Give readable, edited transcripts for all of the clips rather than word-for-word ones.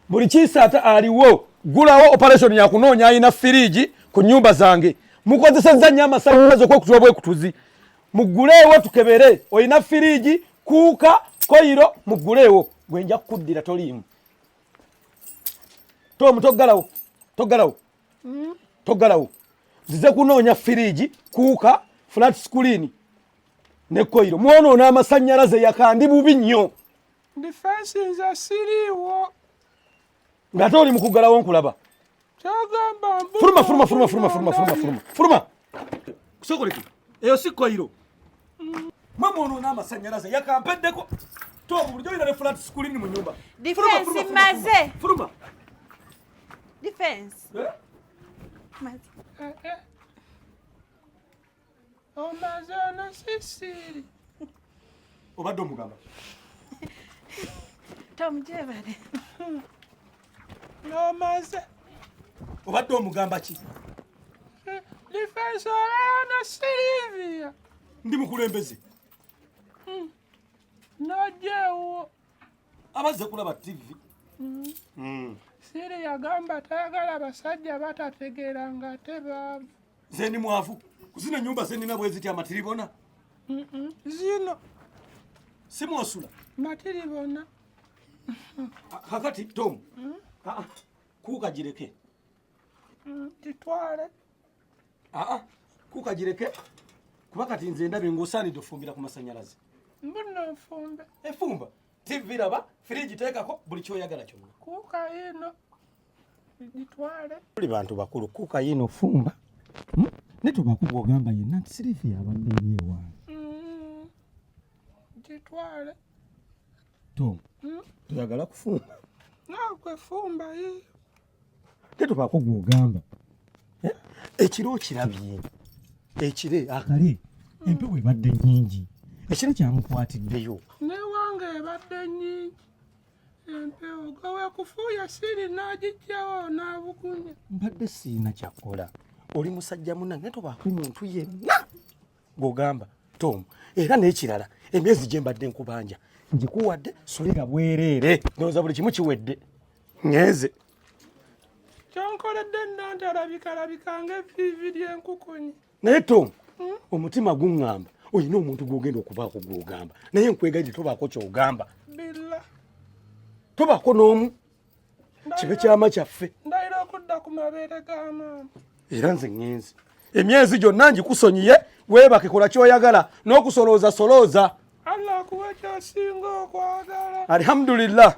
buli kisata aliwo gulawo operation ya kunoonya ina firiji ku nyumba zange mukozesezza nnyo amasanyalaze okwokutuwa bwekutuzi muguleewo tukebere oyina firiji kuuka koyiro muguleewo gwenja kuddira toliimu Tom toggalawo zize kunoonya firiji kuuka flat screen ne koyiro mwonoona amasanyalaze yakandi bubi nnyo defense nza siriwo nga toli mu kuggalawo nkulaba furuma kusokoleki eyo si koyiro mwe mwonoona amasanyalaze yakampeddeko Tom bulijjo olina ne flat screen mu nyumba defense maze furuma defense omaze ono sisiri obadde omugamba Tom jebale nomaze obadde omugamba ki defense olana Silyvia ndi mukulembeze nojewo abazze kulaba TV Siri yagamba tayagala basajja batategeera nga ate baavu zendi mwavu kuzina nyumba zendina bwe ziti amatiribona zino simu Asula matiribona kakati Tom kuuka gireke titwale kuuka gireke kuba kati nze ndabye ng'osaanidde ofumbira ku masanyalaze mbuno nfumbe efumba TV raba firiji teekako buli kyoyagala kyonna kuuka yino gitwale tuli bantu bakulu kuuka yino fumba ne tubakubwa ogamba yenna nti Silyvia abadde eri ewange gitwale Tom toyagala kufumba naakwe fumba yiyo te tubakubwa ogamba ekiro okirabye ekire akale empewo ebadde nnyingi ekiro kyamukwatiddeyo newange ebadde nnyingi empewo gawe kufuuya Siri n'agijjawo n'abugunya mbadde siina kyakola oli musajja munange naye tobaako muntu yenna gw'ogamba Tom era n'ekirala emyezi gye mbadde nkubanja ngikuwadde sulira bwereere ndowooza buli kimu kiwedde ngenze kyonkoledde nantalabika ng'evviivi ly'enkukunyi naye Tom omutima guŋŋamba oyina omuntu gw'ogenda okubaako gw'ogamba naye nkwegaidde tobaako ky'ogamba billa tobaako n'omu kibe kyama kyaffe ndayira okudda ku mabeere ga maama era nze ngenze emyezi gyonna ngikusonyiye weebake kola kyoyagala n'okusolooza Allah akuwa ky'osinga okwagala alhamdulillah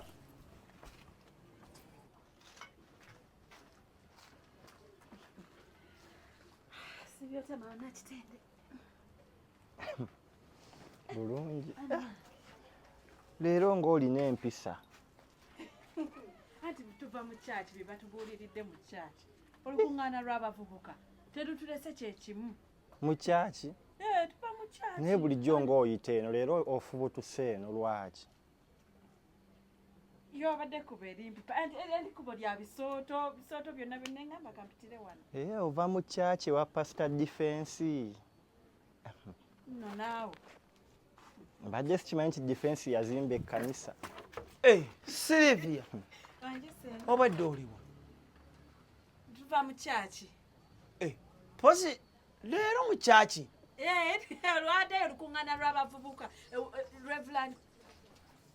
bulungi leero ng'olina empisa anti tuva mu kyaki bye batubuuliridde mu kyaki olukuŋŋaana lw'abavubuka terutulese kyekimu mu kyaki tuva mu kyaki naye bulijjo ng'oyita eno leero ofubutuse eno lwaki yo abadde kuba erimpipa erikubo lya bisooto byonna byenneŋŋamba kampitire wano ova mu kyaki wa pasita defensi nno naawe mbadde sikimanyi nti defensi yazimba ekkanisa Silyvia obadde oliwo tuva mu kyaki pozi leero mu kyaki lwaddeyo olukuŋŋaana lw'abavubuka Reverend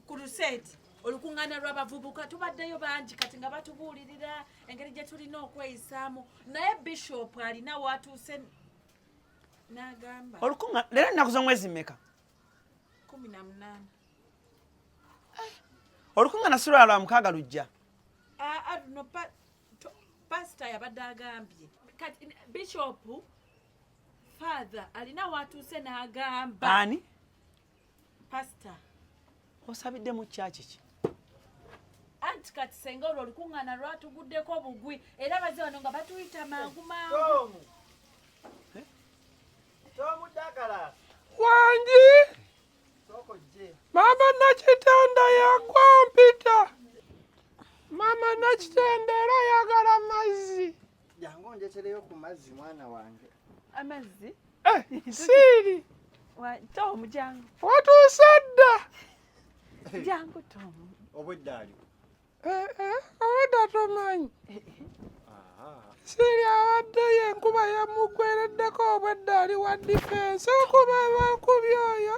Crusade olukuŋŋaana lw'abavubuka tubaddeyo bangi kati nga batubuulirira engeri gye tulina okweyisaamu naye bishop alina watuuse n'agamba leero ennaku z'omwezi mmeka 18 olukuŋŋaana si lwa mukaaga lujja luno pasita yabadde agambye kati bishop father alina watuuse n'agamba ani pasita osabidde mu kyaki ki anti kati senga olwo olukuŋŋaana lwatuguddeko bugwi era baze wano nga batuyita mangu wangi maama Nakitenda yakwampita maama Nakitenda era ayagala mazzi jangu onjetereyo ku mazzi mwana wange amazzi Siri Tom jangu watuuse dda jangu Tom obwedda ali Owedde tomanyi. Siri awaddeyo enkuba yamuggwereddeko obwedda ali wa difensi okuba bakubye oyo.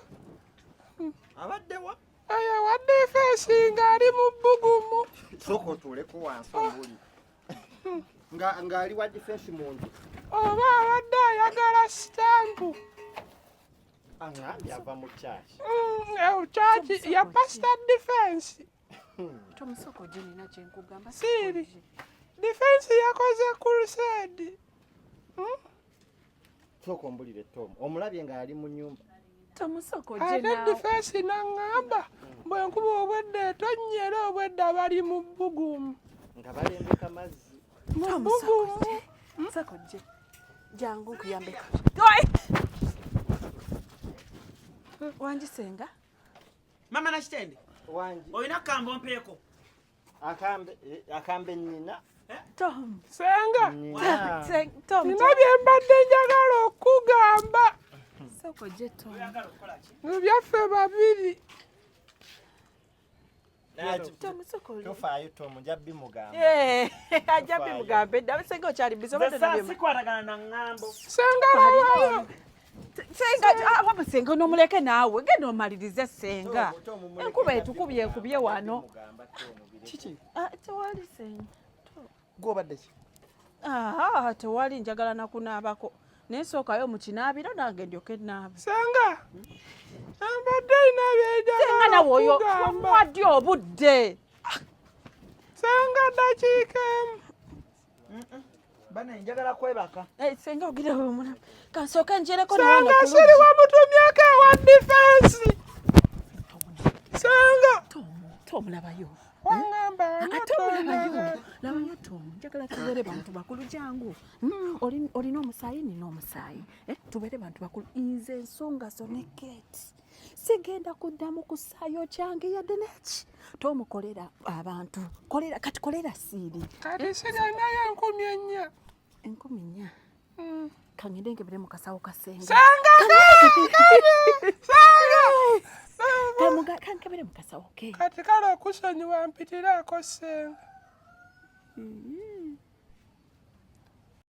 Abaddewa? Oyo wa difensi ng'ali mu bbugumu. Sooka otuuleko wansi omuli. Ng'ali wa difensi muntu. Oba abadde ayagala sitampu. Angambye ava mu kyaki. Kyaki ya pasita difensi. Tomusoko gye nina kye nkugamba. Siri. Difensi yakoze crusade. Sooka ombulire Tom. Omulabye ng'ali mu nnyumba. Tomusoko gye Ate naawe. difensi n'aŋŋamba bwe nkuba obwedda etonnya era obwedda bali mu bbugumu. Nga balembeka mazzi. Mu Tomusoko bbugumu. gye. Musoko gye. Jangu nkuyambeko. Wanjisenga? Mama Nakitende. Wangi. Olina kambo mpeeko. Akambe nnyina. Tom. Senga. Nnyina. Tom. Nina bye mbadde njagala okugamba. Musoko gye Tom. Oyagala okukola ki? Mu byaffe babiri. Tomusoko gye. Tofaayo Tom, nja bimugamba. Ajja bimugambe dda senga okyali biso Nze saa sikwatagana na ŋŋambo. Senga lawayo. Senga senga onomuleke naawe genda omalirize senga. Tom, muleke Enkuba nja etukubye bimugamba, wano. bimugamba, Tom, bireke. Kiki? Tewali senga. Gw'obadde ki? Tewali njagala nakunaabako. Naye sookayo mu kinaabiro nange ndyoke nnaaba. Senga. Mbadde ina by'enjagala Senga nawe oyo okugamba. wamuwadde obudde. Senga dakiika emu. Bana njagala kwebaka. Senga ogire omulaba. Kansooke njereko na wano Senga siri wamutumyeko ewa difensi. Senga. Tomulabayo. Wangamba Tomulabayo. Labayo Tom. Njagala tubeere bantu bakulu jangu. Olina omusaayi nina omusaayi. Tubeere bantu bakulu. Nze ensonga zo ne Kate. Sigenda kuddamu kusaayo kyange yadde neki. Tomukolera abantu. Kati kolera siiri. kati sigannayo 1000. 1000. Kangende nkebere mu kasawo ka senga. Senga. Kankebere mu kasawo ke. Kati kale okusonyiwa mpitiraako senga.